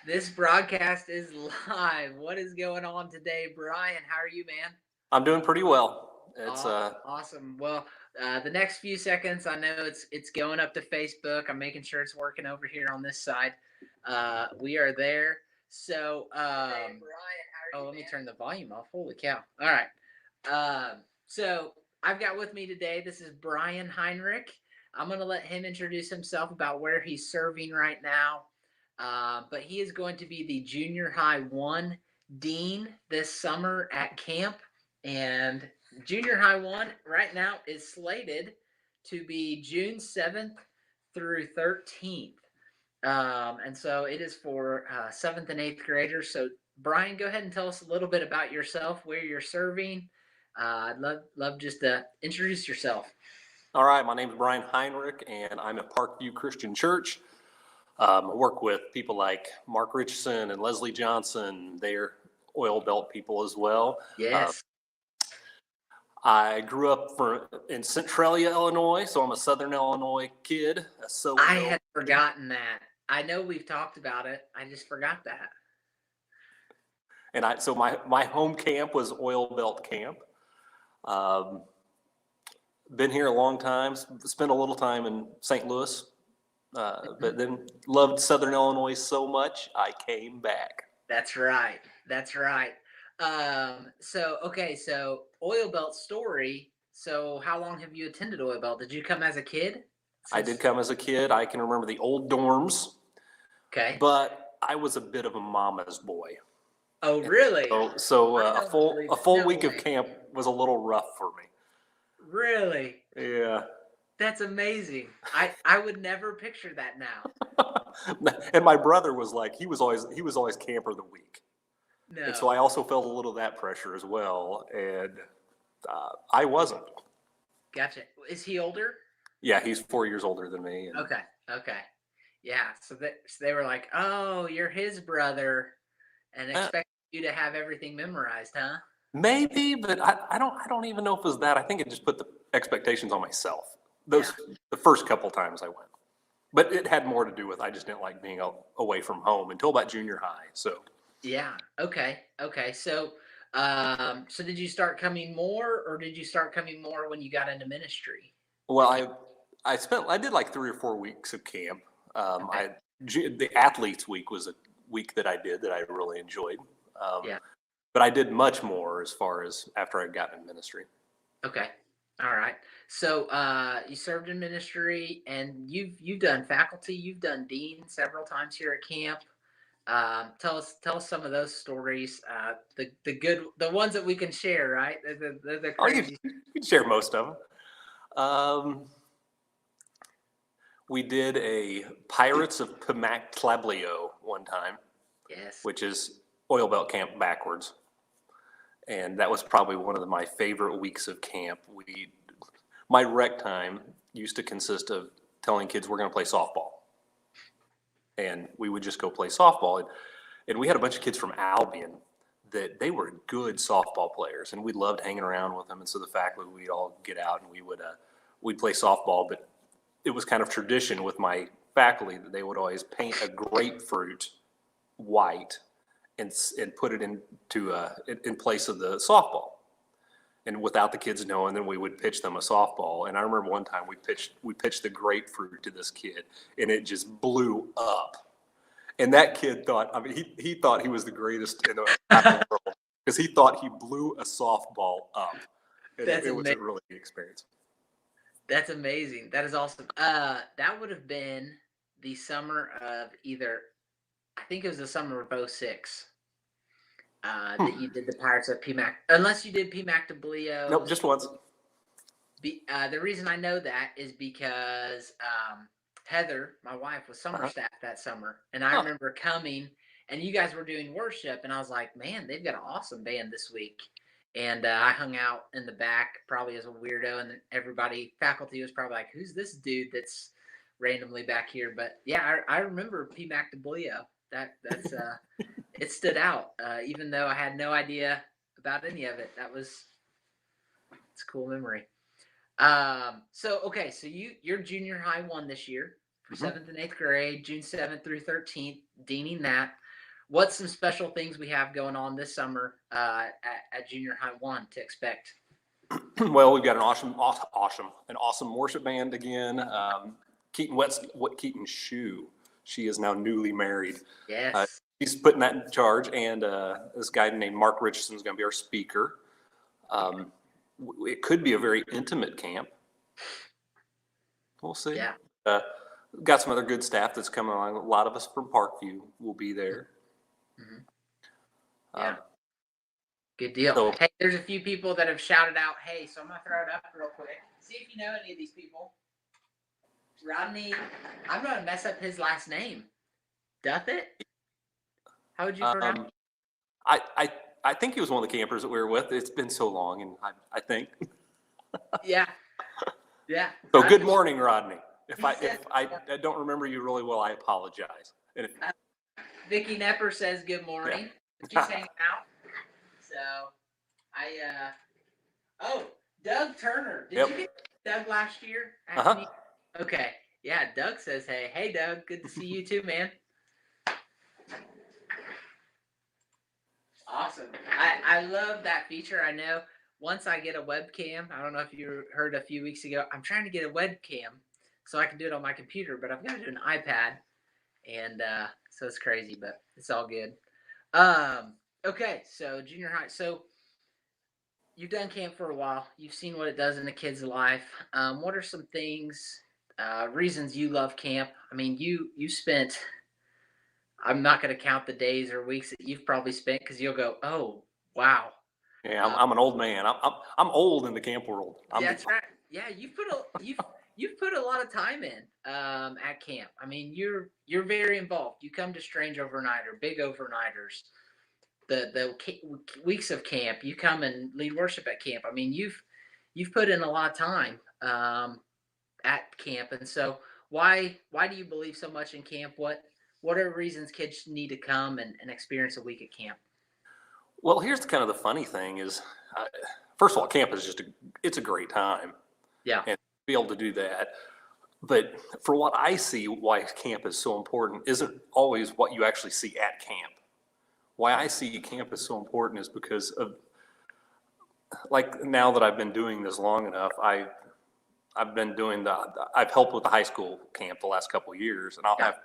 This broadcast is live. What is going on today, Brian? How are you, man? I'm doing pretty well. It's Awesome. Well, the next few seconds, I know it's going up to Facebook. I'm making sure it's working over here on this side. We are there. So, let me turn the volume off. Holy cow! All right. So I've got with me today. This is Bryan Heinrich. I'm going to let him introduce himself about where he's serving right now. But he is going to be the junior high one dean this summer at camp. And junior high one right now is slated to be June 7th through 13th. And so it is for 7th and 8th graders. So, Brian, go ahead and tell us a little bit about yourself, where you're serving. I'd love just to introduce yourself. all right. My name is Bryan Heinrich, and I'm at Parkview Christian Church. I work with people like Mark Richardson and Leslie Johnson. They're oil belt people as well. Yes. I grew up in Centralia, Illinois, so I'm a Southern Illinois kid. I had forgotten that. I know we've talked about it. I just forgot that. And so my home camp was Oil Belt Camp. Been here a long time. Spent a little time in St. Louis, but then loved Southern Illinois so much I came back. That's right. That's right. So Oil Belt story. So how long have you attended Oil Belt? Did you come as a kid? I did come as a kid. I can remember the old dorms. Okay. But I was a bit of a mama's boy. Oh, really? So a full week of camp was a little rough for me. Really? Yeah. That's amazing. I would never picture that now. And my brother was like, he was always camper of the week. No. And so I also felt a little of that pressure as well, and I wasn't. Gotcha. Is he older? Yeah, he's 4 years older than me. And... Okay. Yeah. So they were like, "Oh, you're his brother," and expect you to have everything memorized, huh? Maybe, but I don't even know if it was that. I think it just put the expectations on myself. The first couple times I went, but it had more to do with I just didn't like being away from home until about junior high. So yeah, okay. So so did you start coming more, or did you start coming more when you got into ministry? Well, I did like 3 or 4 weeks of camp. The athletes week was a week that I did that I really enjoyed. But I did much more as far as after I got in ministry. Okay. All right. So you served in ministry, and you've done faculty, you've done dean several times here at camp. Tell us some of those stories. The ones that we can share, right? The crazy. You can share most of them. We did a Pirates of Pimactlablio one time. Yes. Which is Oil Belt Camp backwards. And that was probably one of my favorite weeks of camp. My rec time used to consist of telling kids we're going to play softball. And we would just go play softball. And we had a bunch of kids from Albion that they were good softball players. And we loved hanging around with them. And so the faculty, we'd all get out and we'd play softball. But it was kind of tradition with my faculty that they would always paint a grapefruit white and put it in place of the softball, and without the kids knowing, then we would pitch them a softball. And I remember one time we pitched the grapefruit to this kid, and it just blew up. And that kid thought, he thought he was the greatest in the world because he thought he blew a softball up. And it was a really good experience. That's amazing. That is awesome. That would have been the summer of I think it was the summer of 06 that you did the Pirates of PMAC. Unless you did Pimactlablio. Nope, just once. The reason I know that is because Heather, my wife, was summer staff that summer. And I remember coming, and you guys were doing worship, and I was like, man, they've got an awesome band this week. And I hung out in the back probably as a weirdo, and faculty was probably like, who's this dude that's randomly back here? But yeah, I remember Pimactlablio. That's it stood out, even though I had no idea about any of it. It's a cool memory. So you're junior high one this year for 7th and 8th grade, June 7th through 13th, deaning that. what's some special things we have going on this summer at Junior High 1 to expect? Well, we've got an awesome worship band again. Keaton Shue. She is now newly married. Yes. He's putting that in charge, and this guy named Mark Richardson is going to be our speaker. It could be a very intimate camp. We'll see. Yeah. Got some other good staff that's coming along. A lot of us from Parkview will be there. Mm-hmm. Yeah. Good deal. So, hey, there's a few people that have shouted out, hey, so I'm going to throw it up real quick. See if you know any of these people. Rodney, I'm going to mess up his last name. Doth it? How would you pronounce it? I think he was one of the campers that we were with. It's been so long, and I think. Yeah. Yeah. So good morning, Rodney. If I don't remember you really well, I apologize. And Vicky Nepper says good morning. Yeah. She's hanging out. So Doug Turner. Did you get Doug last year? Okay. Yeah, Doug says hey. Hey Doug, good to see you too, man. Awesome. I love that feature. I know once I get a webcam, I don't know if you heard a few weeks ago, I'm trying to get a webcam so I can do it on my computer, but I've got to do an iPad. And so it's crazy, but it's all good. Okay, so junior high. So you've done camp for a while. You've seen what it does in a kid's life. What are some things, reasons you love camp? I mean, you spent, I'm not going to count the days or weeks that you've probably spent because you'll go, oh, wow. Yeah, I'm an old man. I'm old in the camp world. That's right. Yeah, you've put a lot of time in at camp. I mean, you're very involved. You come to strange overnighter, big overnighters, the weeks of camp. You come and lead worship at camp. I mean, you've put in a lot of time at camp, and so why do you believe so much in camp? What are reasons kids need to come and experience a week at camp? Well, here's kind of the funny thing is, first of all, camp is it's a great time. Yeah. And be able to do that. But for what I see, why camp is so important isn't always what you actually see at camp. Why I see camp is so important is because of, like, now that I've been doing this long enough, I've been doing I've helped with the high school camp the last couple of years, and I'll have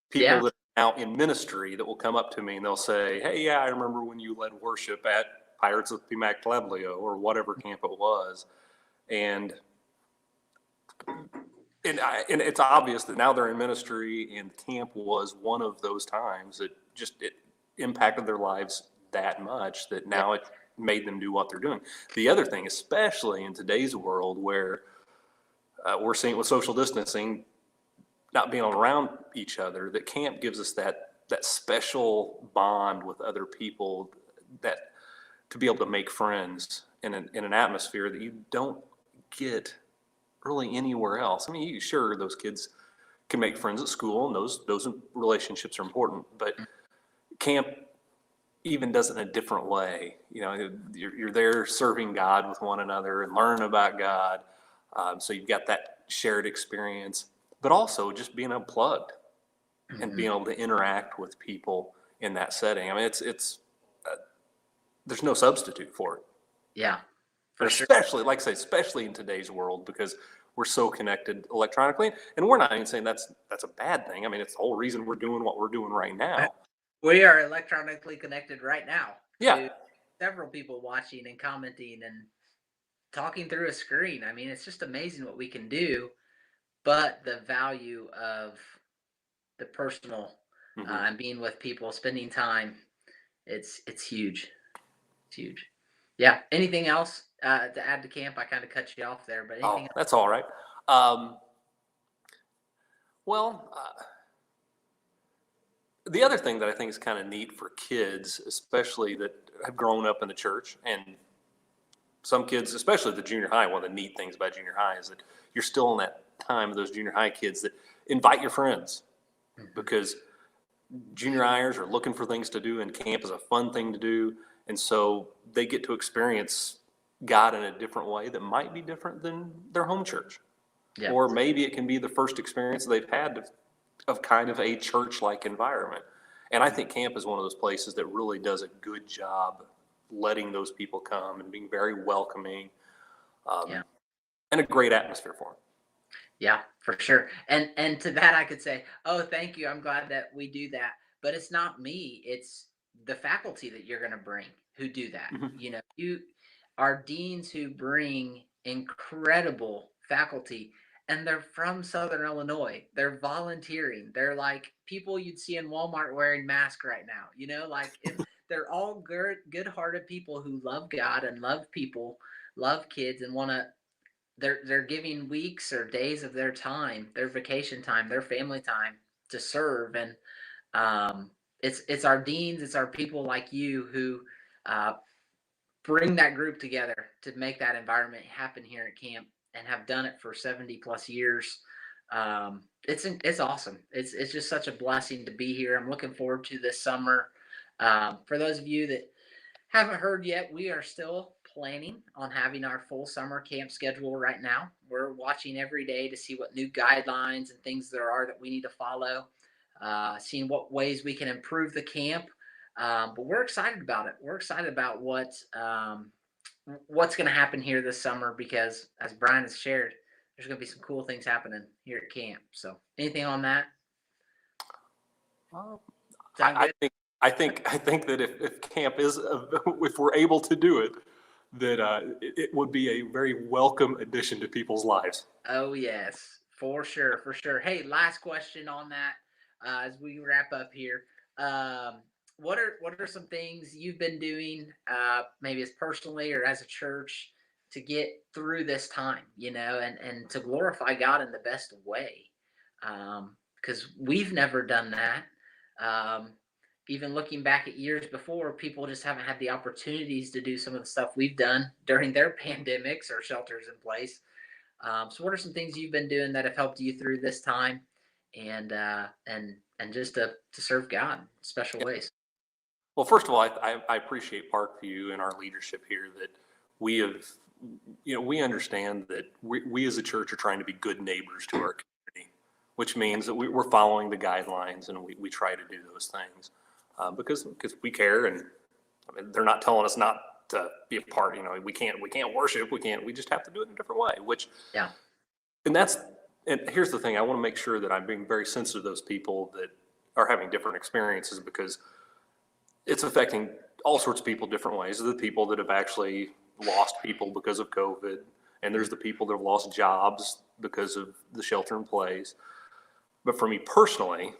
people that are now in ministry that will come up to me and they'll say, hey, yeah, I remember when you led worship at Pirates of Pimac Pueblo or whatever camp it was. And it's obvious that now they're in ministry, and camp was one of those times that it impacted their lives that much that now it made them do what they're doing. The other thing, especially in today's world where we're seeing it with social distancing, not being around each other, that camp gives us that special bond with other people, that to be able to make friends in an atmosphere that you don't get really anywhere else. I mean, sure, those kids can make friends at school, and those relationships are important, but camp even does it in a different way. You know, you're there serving God with one another and learning about God. So you've got that shared experience, but also just being unplugged and being able to interact with people in that setting. I mean, it's there's no substitute for it. Yeah. Especially, like I say, especially in today's world, because we're so connected electronically, and we're not even saying that's a bad thing. I mean, it's the whole reason we're doing what we're doing right now. We are electronically connected right now. Yeah. To several people watching and commenting and talking through a screen. I mean, it's just amazing what we can do, but the value of the personal and being with people, spending time, it's huge. It's huge. Yeah. Anything else to add to camp? I kind of cut you off there, but anything else? That's all right. The other thing that I think is kind of neat for kids, especially that have grown up in the church, and some kids, especially the junior high, one of the neat things about junior high is that you're still in that time of those junior high kids that invite your friends, because junior hires are looking for things to do, and camp is a fun thing to do. And so they get to experience God in a different way that might be different than their home church. Yeah. Or maybe it can be the first experience they've had of kind of a church-like environment. And I think camp is one of those places that really does a good job letting those people come and being very welcoming, Yeah. and a great atmosphere for them. Yeah, for sure. And to that I could say, "Oh, thank you. I'm glad that we do that." But it's not me. It's the faculty that you're going to bring who do that. Mhm. You know, you are deans who bring incredible faculty, and they're from Southern Illinois. They're volunteering. They're like people you'd see in Walmart wearing masks right now. You know, like they're all good-hearted people who love God and love people, love kids, and want to they're giving weeks or days of their time, their vacation time, their family time to serve. And it's our deans, it's our people like you who uh, bring that group together to make that environment happen here at camp and have done it for 70 plus years. It's awesome. It's just such a blessing to be here. I'm looking forward to this summer. For those of you that haven't heard yet, we are still planning on having our full summer camp schedule right now. We're watching every day to see what new guidelines and things there are that we need to follow, seeing what ways we can improve the camp. But we're excited about it. We're excited about what's going to happen here this summer because, as Bryan has shared, there's going to be some cool things happening here at camp. So, anything on that? Sound I good? think I think that if camp is if we're able to do it, that it would be a very welcome addition to people's lives. Oh yes, for sure, for sure. Hey, last question on that as we wrap up here. Um, what are some things you've been doing, maybe as personally or as a church, to get through this time? You know, and to glorify God in the best way, because we've never done that. Um, Even looking back at years before, people just haven't had the opportunities to do some of the stuff we've done during their pandemics or shelters in place. So, what are some things you've been doing that have helped you through this time, and just to serve God in special ways? Well, first of all, I appreciate Parkview and our leadership here that we have, we understand that we as a church are trying to be good neighbors to our community, which means that we're following the guidelines and we try to do those things because we care. And I mean, they're not telling us not to be a part. We can't worship. We just have to do it in a different way, Yeah, and that's, and here's the thing, I want to make sure that I'm being very sensitive to those people that are having different experiences because it's affecting all sorts of people different ways. There's the people that have actually lost people because of COVID, and there's the people that have lost jobs because of the shelter in place. But for me personally,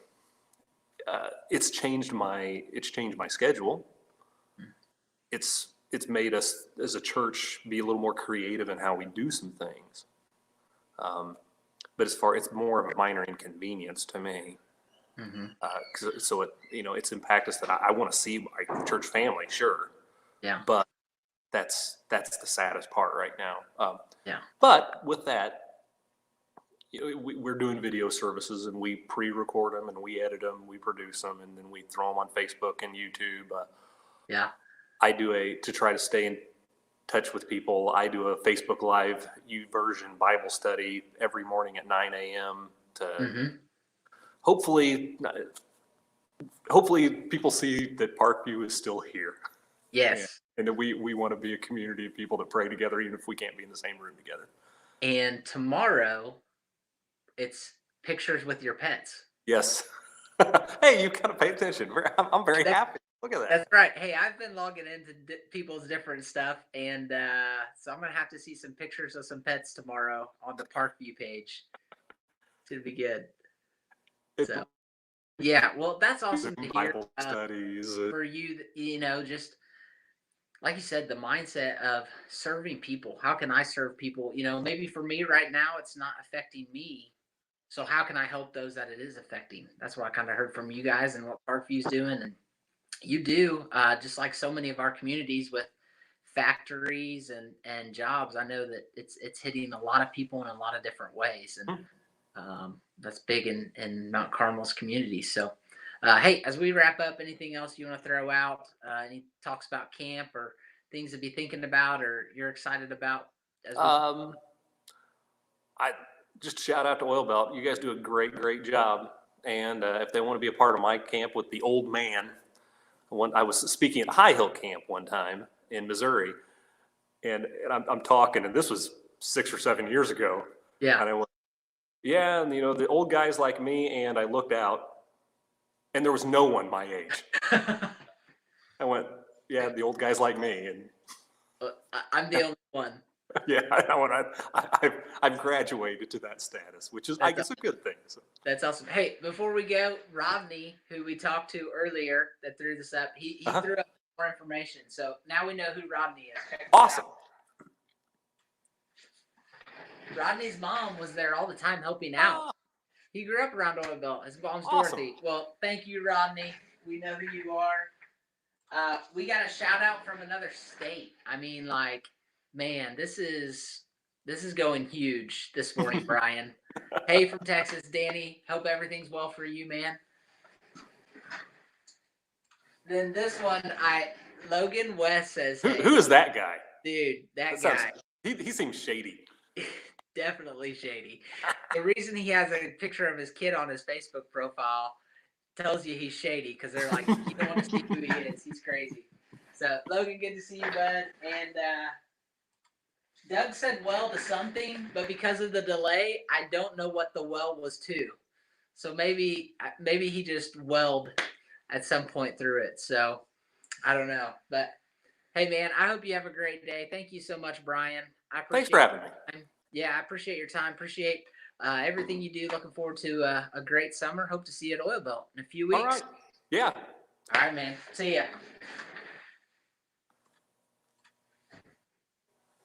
it's changed my schedule. It's made us as a church be a little more creative in how we do some things. But it's more of a minor inconvenience to me. hmm So it's impacted us that I want to see my church family, sure, yeah, but that's the saddest part right now. yeah, But with that, we're doing video services and we pre-record them and we edit them, we produce them, and then we throw them on Facebook and YouTube. yeah. I do to try to stay in touch with people. I do a Facebook Live version Bible study every morning at 9 a.m. to hmm hopefully people see that Parkview is still here. Yes. And that we want to be a community of people that pray together, even if we can't be in the same room together. And tomorrow, it's pictures with your pets. Yes. Hey, you kind of pay attention. I'm very happy. Look at that. That's right. Hey, I've been logging into people's different stuff, and so I'm gonna have to see some pictures of some pets tomorrow on the Parkview page. It's gonna be good. So, yeah, well, that's awesome to hear Bible studies. for you. Just like you said, the mindset of serving people. How can I serve people? Maybe for me right now, it's not affecting me. So how can I help those that it is affecting? That's what I kind of heard from you guys and what Parkview's doing, and you do just like so many of our communities with factories and jobs. I know that it's hitting a lot of people in a lot of different ways, and that's big in Mount Carmel's community. So, hey, as we wrap up, anything else you want to throw out? Any talks about camp or things to be thinking about or you're excited about? I just shout out to Oil Belt. You guys do a great job, and if they want to be a part of my camp with the old man. I was speaking at High Hill Camp one time in Missouri, and I'm talking, and this was 6 or 7 years ago. Yeah. And I went, yeah, and the old guys like me, and I looked out, and there was no one my age. I went, yeah, the old guys like me, and I'm the only one. yeah, I've graduated to that status, which is, I guess, a good thing. So. That's awesome. Hey, before we go, Rodney, who we talked to earlier that threw this up, he threw up more information. So now we know who Rodney is. Awesome. Rodney's mom was there all the time helping out. He grew up around Oil Belt. His mom's Dorothy. Well, thank you, Rodney. We know who you are. We got a shout out from another state. I mean, like, man, this is going huge this morning, Bryan. Hey, from Texas, Danny. Hope everything's well for you, man. Then this one, Logan West says, hey, who is that guy? Dude, that guy. He seems shady. Definitely shady. The reason he has a picture of his kid on his Facebook profile tells you he's shady, because they're like, you don't want to see who he is. He's crazy. So, Logan, good to see you, bud. And Doug said well to something, but because of the delay, I don't know what the well was to. So maybe he just welled at some point through it. So I don't know. But hey, man, I hope you have a great day. Thank you so much, Bryan. Thanks for having me. Yeah, I appreciate your time. Appreciate everything you do. Looking forward to a great summer. Hope to see you at Oil Belt in a few weeks. All right. Yeah. All right, man. See ya.